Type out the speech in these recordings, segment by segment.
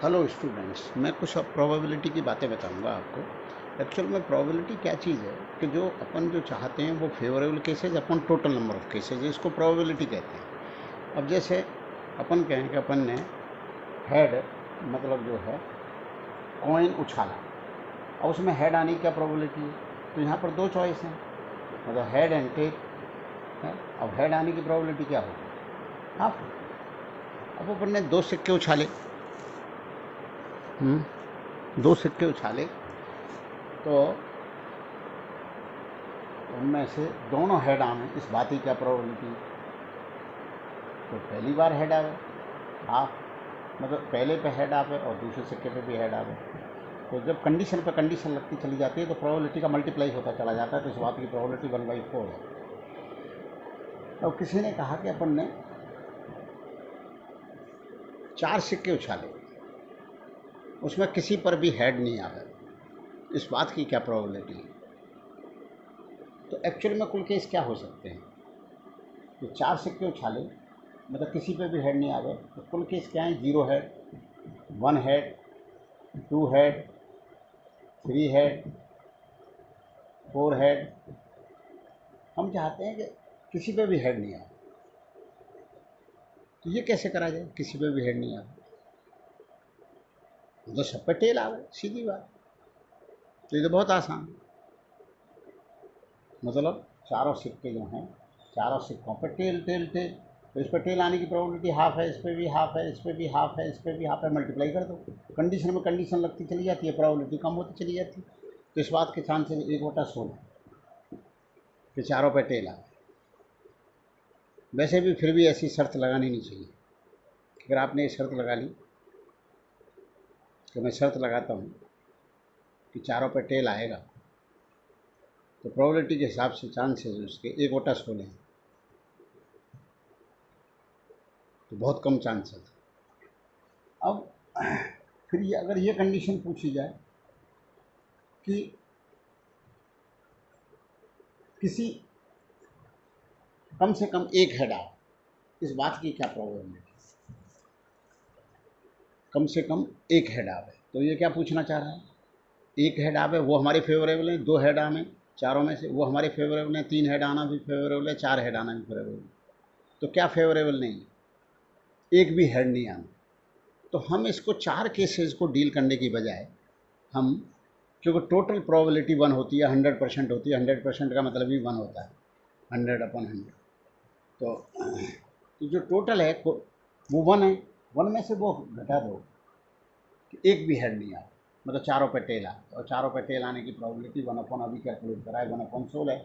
Hello students, मैं कुछ अब प्रोबेबिलिटी की बातें बताऊंगा आपको। एक्चुअल में प्रोबेबिलिटी क्या चीज़ है कि जो अपन जो चाहते हैं वो favourable cases upon total number of cases इसको प्रोबेबिलिटी कहते हैं। अब जैसे अपन कहें कि अपन ने हेड मतलब जो है कॉइन उछाला और उसमें हेड आने की क्या प्रोबेबिलिटी है, तो यहाँ पर दो चॉइस हैं, मतलब हेड एंड टेल है। अब हेड आने की प्रोबेबिलिटी क्या होगी, हाफ। अब अपन ने दो सिक्के उछाले, दो सिक्के उछाले तो उनमें से दोनों हेड आवे, इस बात की क्या प्रोबेबिलिटी, तो पहली बार हेड आवे हाफ, मतलब पहले पे हेड आवे और दूसरे सिक्के पे भी हेड आवे। तो जब कंडीशन पे कंडीशन लगती चली जाती है तो प्रोबेबिलिटी का मल्टीप्लाई होता चला जाता है, तो इस बात की प्रोबेबिलिटी 1/4 है। अब किसी ने कहा कि अपन ने 4 सिक्के उछाले, उसमें किसी पर भी हेड नहीं आवे, इस बात की क्या प्रोबेबिलिटी है। तो एक्चुअल में कुल केस क्या हो सकते हैं, तो 4 सिक्के उछाले मतलब किसी पे भी हेड नहीं आवे, तो कुल केस क्या है, 0 head, 1 head, 2 head, 3 head, 4 head. हम चाहते हैं कि किसी पे भी हेड नहीं आए, तो ये कैसे करा जाए, किसी पे भी हेड नहीं आए तो सब पे टेल आवे, सीधी बात। तो ये तो बहुत आसान, मतलब चारों सिक्के जो हैं, चारों सिक्कों पर टेल टेल टेल, तो इस पर टेल आने की प्रोबेबिलिटी हाफ है, इस पर भी हाफ है, इस पर भी हाफ है, इस पर भी हाफ है, मल्टीप्लाई कर दो, कंडीशन में कंडीशन लगती चली जाती है, प्रोबेबिलिटी कम होती चली जाती है। तो इस बात के चांसेस 1/16 कि चारों पे टेल आए। वैसे भी फिर भी ऐसी शर्त लगानी नहीं चाहिए। अगर आपने ये शर्त लगा ली, तो मैं शर्त लगाता हूँ कि चारों पे टेल आएगा, तो प्रोबेबिलिटी के हिसाब से चांसेस उसके 1/16 हैं, तो बहुत कम चांसेस। अब फिर ये अगर ये कंडीशन पूछी जाए कि किसी कम से कम एक हेड आए, इस बात की क्या प्रोबेबिलिटी, कम से कम एक हेड आवे, तो ये क्या पूछना चाह रहा है, एक हेड आवे वो हमारे फेवरेबल है, दो हेड आवे चारों में से वो हमारे फेवरेबल है, तीन हेड आना भी फेवरेबल है, चार हेड आना भी फेवरेबल है, तो क्या फेवरेबल नहीं है, एक भी हेड नहीं आना। तो हम इसको चार केसेस को डील करने की बजाय हम, क्योंकि टोटल प्रोबेबिलिटी 1 होती है, 100% होती है, 100% का मतलब ही 1 होता है, 100/100। तो जो टोटल है वो 1 है, 1 में से वो घटा दो कि एक भी हेड नहीं आया, मतलब चारों पे टेल आए, और चारों पे टेल आने की प्रोबेबिलिटी 1/, अभी कैलकुलेट करा है, 1/16 है।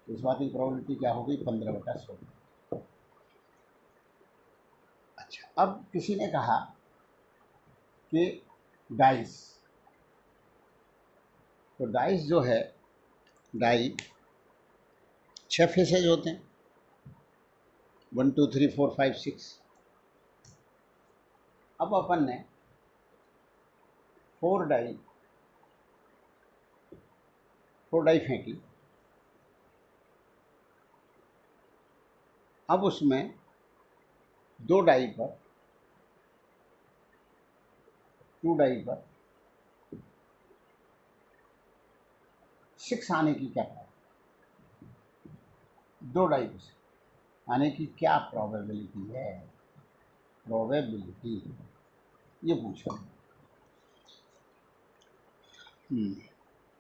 तो इस बात की प्रोबेबिलिटी क्या होगी, 15/16। अच्छा, अब किसी ने कहा कि डाइस, तो डाइस जो है, डाई 6 फेसेज होते हैं, 1 2 3 4 5 6। अब अपन ने 4 डाई फेंकी, अब उसमें 2 डाई पर 2 डाई पर 6 आने की क्या दो डाई पर आने की क्या प्रोबेबिलिटी है, प्रोबेबिलिटी ये पूछो।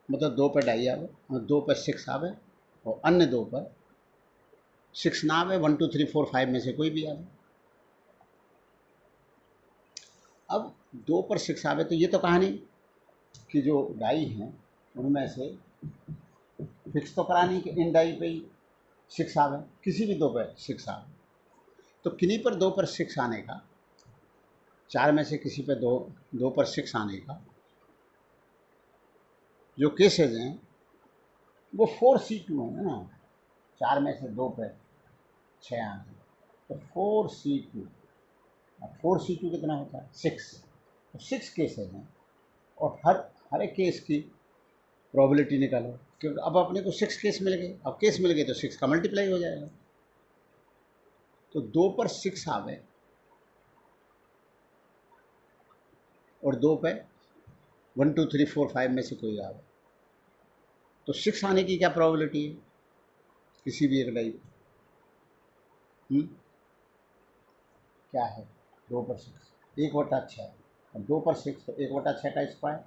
मतलब 2 पर डाई आवे और 2 पर 6 आवे और अन्य 2 पर 6 ना आवे, 1 2 3 4 5 में से कोई भी आवे। अब 2 पर 6 आवे तो ये तो कहा नहीं कि जो डाई हैं उनमें से फिक्स तो करा नहीं कि इन डाई पे ही 6 आवे, किसी भी 2 पर 6 आवे। तो किन्हीं पर 2 पर 6 आने का, 4 में से किसी पे 2 पर 6 आने का जो केसेज हैं वो 4C2 है ना, 4 में से 2 पे 6 आने, तो 4C2, 4C2 कितना होता है, 6, तो 6 केसेज हैं और हर एक केस की प्रोबेबिलिटी निकालो, क्योंकि अब अपने को 6 केस मिल गए, अब केस मिल गए तो 6 का मल्टीप्लाई हो जाएगा। तो 2 पर 6 आवे और 2 पे 1 2 3 4 5 में से कोई आवे, तो 6 आने की क्या प्रोबेबिलिटी है किसी भी एक डाई क्या है? 2 पर 6, 1/6, और 2 पर 6 तो 1/6 का स्क्वायर,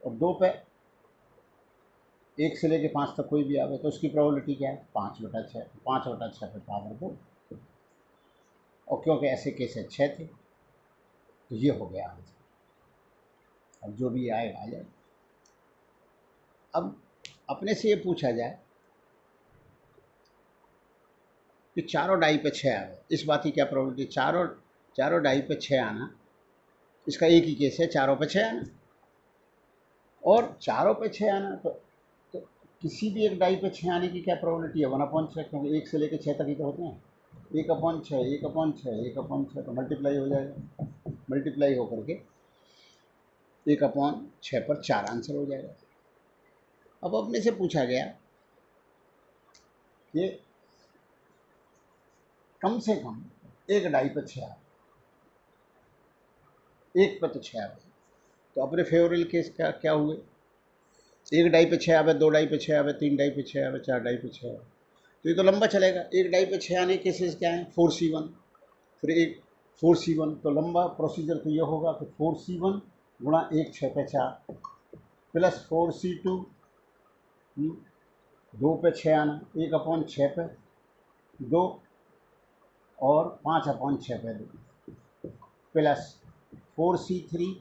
और 2 पे 1 से लेके 5 तक कोई भी आवे तो उसकी प्रोबेबिलिटी क्या है? 5/6, 5/6 पे पावर 2, और क्योंकि ऐसे केसेस 6 थे तो ये हो गया आंसर। अब जो भी आएगा आ जाए। अब अपने से ये पूछा जाए कि चारों डाई पे 6 आवे, इस बात की क्या प्रोबेबिलिटी? चारों डाई पे 6 आना, इसका एक ही केस है, चारों पे 6 आना, और चारों पे 6 आना तो किसी भी एक डाई पे 6 आने की क्या प्रोबेबिलिटी है? 1/6, क्योंकि 1 से लेकर 6 तक ही तो होते हैं। 1/6, 1/6, 1/6 तो मल्टीप्लाई हो जाएगा, मल्टीप्लाई होकर के 1/6 पर 4 आंसर हो जाएगा। अब अपने से पूछा गया कि कम से कम एक डाई पे 6 आवे, एक पे तो 6 आवे, तो अपने फेवरेबल केस क्या हुए? एक डाई पे 6 आवे, 2 डाई पे 6 आवे, 3 डाई पे 6 आवे, 4 डाई पे 6 आवे, तो ये तो लंबा चलेगा। एक डाई पे 6 आने के केसेस क्या हैं? 4C1, फिर एक 4C1, तो लंबा प्रोसीजर तो ये होगा कि 4C1 गुणा 1 6 पे 4 प्लस 4C2 2 पे 6 आना, 1/6 पे 2 और 5/6 पे 2 प्लस 4C3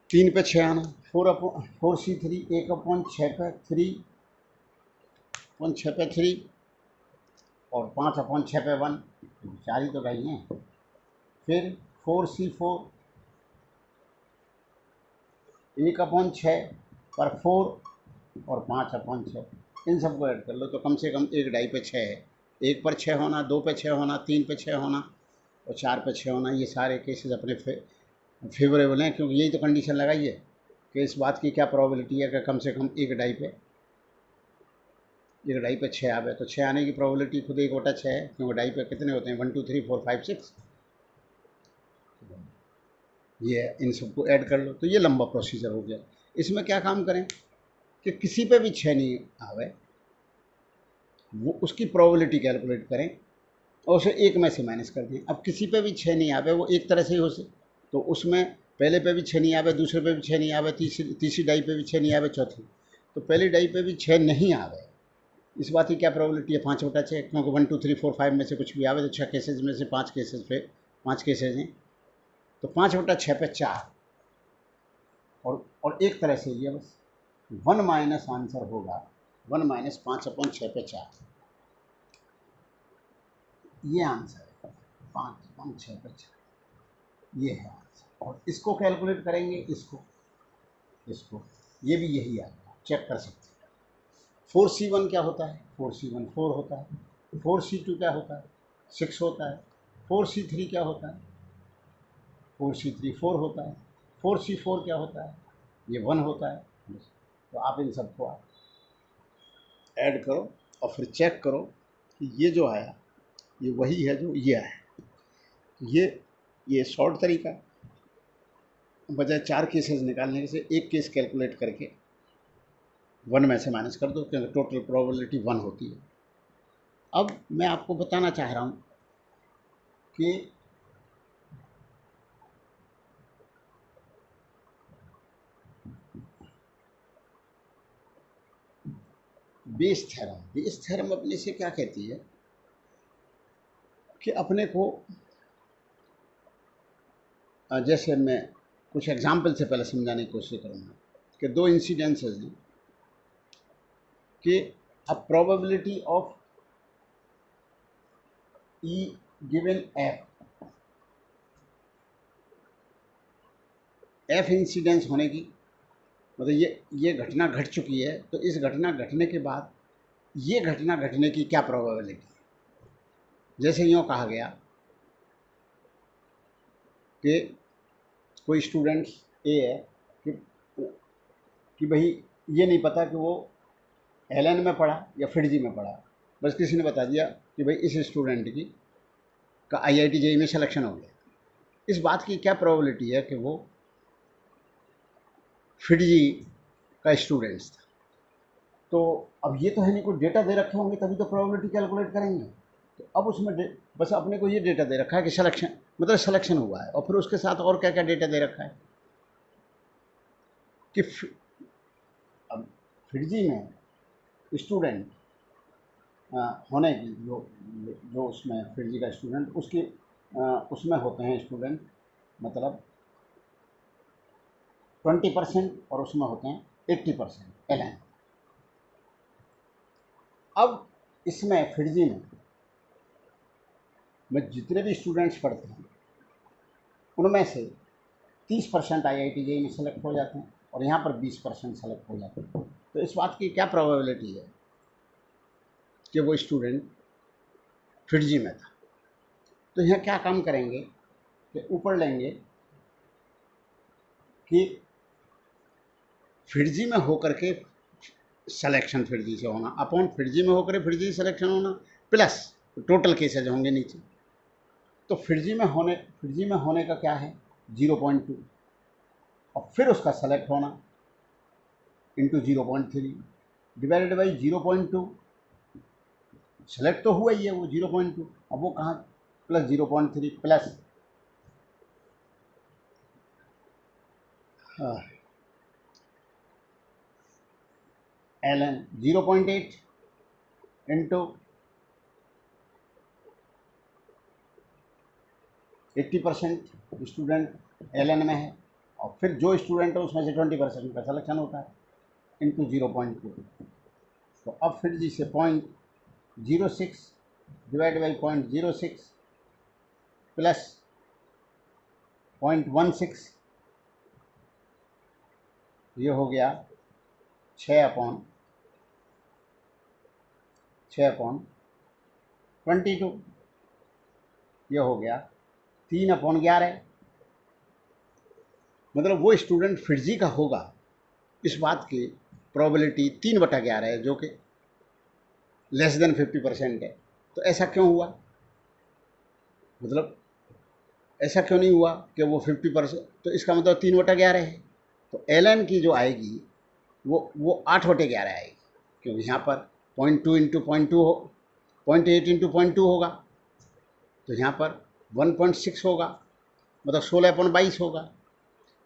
3 पे 6 आना, 4C3 1/6 पे 3/6 पे 3 और 5/6 पे 1, 4 ही तो डाई हैं। फिर 4C4 1/6 पर 4 और 5/6, इन सबको ऐड कर लो तो कम से कम एक डाई पे 6 है। 1 पर 6 होना, 2 पे 6 होना, 3 पे 6 होना और 4 पे 6 होना, ये सारे केसेस अपने फेवरेबल हैं, क्योंकि यही तो कंडीशन लगाई है कि इस बात की क्या प्रोबेबिलिटी है कि कम से कम एक डाई पे 6 आवे, तो 6 आने की प्रोबेबिलिटी खुद 1/6 है, क्योंकि डाई पे कितने होते हैं? 1 2 3 4 5 6, ये इन सबको ऐड कर लो तो ये लंबा प्रोसीजर हो गया। इसमें क्या काम करें कि किसी पे भी 6 नहीं आवे, वो उसकी प्रोबेबिलिटी कैलकुलेट करें और उसे एक में से माइनस कर दें। अब किसी पे भी 6 नहीं आवे, वो एक तरह से ही हो से, तो उसमें पहले पे भी 6 नहीं आवे, दूसरे पे भी 6 नहीं आवे, तीसरी डाई पे भी 6 नहीं आवे, चौथी, तो पहली डाई पे भी 6 नहीं आवे, इस बात की क्या प्रोबेबिलिटी है? 5/6, क्योंकि 1 2 3 4 5 में से कुछ भी आवे तो 6 केसेज में से 5 केसेज हैं, तो 5/6 पे 4, और एक तरह से ये बस 1 माइनस आंसर होगा 1 माइनस 5/6 पे 4, ये आंसर है 5/6 पे 4, ये है आंसर। और इसको कैलकुलेट करेंगे, इसको ये भी यही आएगा, चेक कर सकते हैं। 4C1 क्या होता है? 4C1 4 होता है, 4C2 क्या होता है? 6 होता है, 4C3 क्या होता है? 4C3 4 होता है, 4C4 क्या होता है? ये 1 होता है। तो आप इन सबको ऐड करो और फिर चेक करो कि ये जो आया ये वही है जो ये आया। ये शॉर्ट तरीका, बजाय 4 केसेस निकालने से एक केस कैलकुलेट करके 1 में से माइनस कर दो, क्योंकि टोटल प्रोबेबिलिटी 1 होती है। अब मैं आपको बताना चाह रहा हूँ कि बेस थ्योरम अपने से क्या कहती है कि अपने को, जैसे मैं कुछ एग्जाम्पल से पहले समझाने की कोशिश करूँगा कि 2 इंसिडेंसेस हैं कि a probability of E given F incidence होने की, मतलब ये घटना घट चुकी है, तो इस घटना घटने के बाद ये घटना घटने की क्या प्रोबेबिलिटी है? जैसे यूँ कहा गया कि कोई स्टूडेंट ए है कि भाई ये नहीं पता कि वो एलन में पढ़ा या फिडजी में पढ़ा, बस किसी ने बता दिया कि भाई इस स्टूडेंट का IIT JEE में सिलेक्शन हो गया। इस बात की क्या प्रोबेबिलिटी है कि वो फिडजी का स्टूडेंट्स था। तो अब ये तो है नहीं, कुछ डेटा दे रखे होंगे तभी तो प्रोबेबिलिटी कैलकुलेट करेंगे। तो अब उसमें बस अपने को ये डेटा दे रखा है कि सिलेक्शन, मतलब सिलेक्शन हुआ है, और फिर उसके साथ और क्या क्या डेटा दे रखा है कि अब फिडजी में स्टूडेंट होने की जो जो उसमें फिडजी का स्टूडेंट उसकी उसमें होते हैं स्टूडेंट, मतलब 20%, और उसमें होते हैं 80% एल। अब इसमें फिडजी में जितने भी स्टूडेंट्स पढ़ते हैं उनमें से 30% IIT JEE में सेलेक्ट हो जाते हैं, और यहाँ पर 20% सेलेक्ट हो जाते हैं। तो इस बात की क्या प्रोबेबिलिटी है कि वो स्टूडेंट फिडजी में था। तो यहाँ क्या काम करेंगे कि ऊपर लेंगे कि फिडजी में होकर के सिलेक्शन फिडजी से होना अपॉन फिडजी में होकर फिडजी सिलेक्शन होना प्लस टोटल केसेज होंगे नीचे। तो फिडजी में होने का क्या है 0.2, और फिर उसका सेलेक्ट होना इंटू 0.3 डिवाइडेड बाई 0.2। सेलेक्ट तो हुआ ही है वो 0.2, अब वो कहाँ plus 0.3 plus LN 0.8 into 80% student LN में है, और फिर जो स्टूडेंट है उसमें से 20% का सिलेक्शन होता है इंटू 0.2। तो अब फिर जी से 0.06 डिवाइड बाई 0.06 प्लस 0.16, ये हो गया 6/22, ये हो गया 3/11। मतलब वो स्टूडेंट फिडजी का होगा इस बात की प्रोबेबिलिटी 3/11 है, जो कि लेस देन 50% है। तो ऐसा क्यों हुआ, मतलब ऐसा क्यों नहीं हुआ कि वो 50%, तो इसका मतलब 3/11 है। तो LN की जो आएगी वो 8/11 आएगी, क्योंकि यहाँ पर 0.2 इंटू 0.2 हो 0.8 इंटू 0.2 होगा, तो यहाँ पर 1.6 होगा, मतलब 16/22 होगा,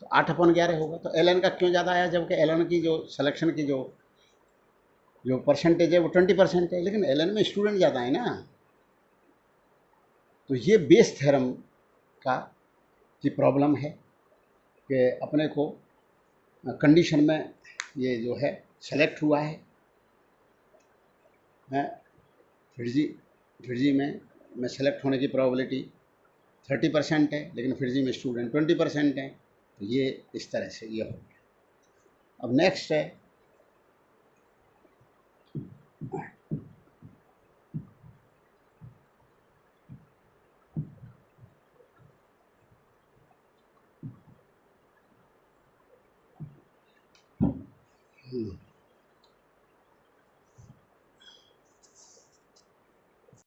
तो 8/11 होगा। तो LN का क्यों ज़्यादा आया, जबकि LN की जो सिलेक्शन की जो जो परसेंटेज है वो 20% है, लेकिन LN में स्टूडेंट ज़्यादा है ना। तो ये बेस थ्योरम का की प्रॉब्लम है कि अपने को कंडीशन में ये जो है सेलेक्ट हुआ है फिडजी फिडजी में सेलेक्ट होने की प्रोबेबिलिटी 30% है, लेकिन फिडजी में स्टूडेंट 20% है। तो ये इस तरह से ये हो गया। अब नेक्स्ट है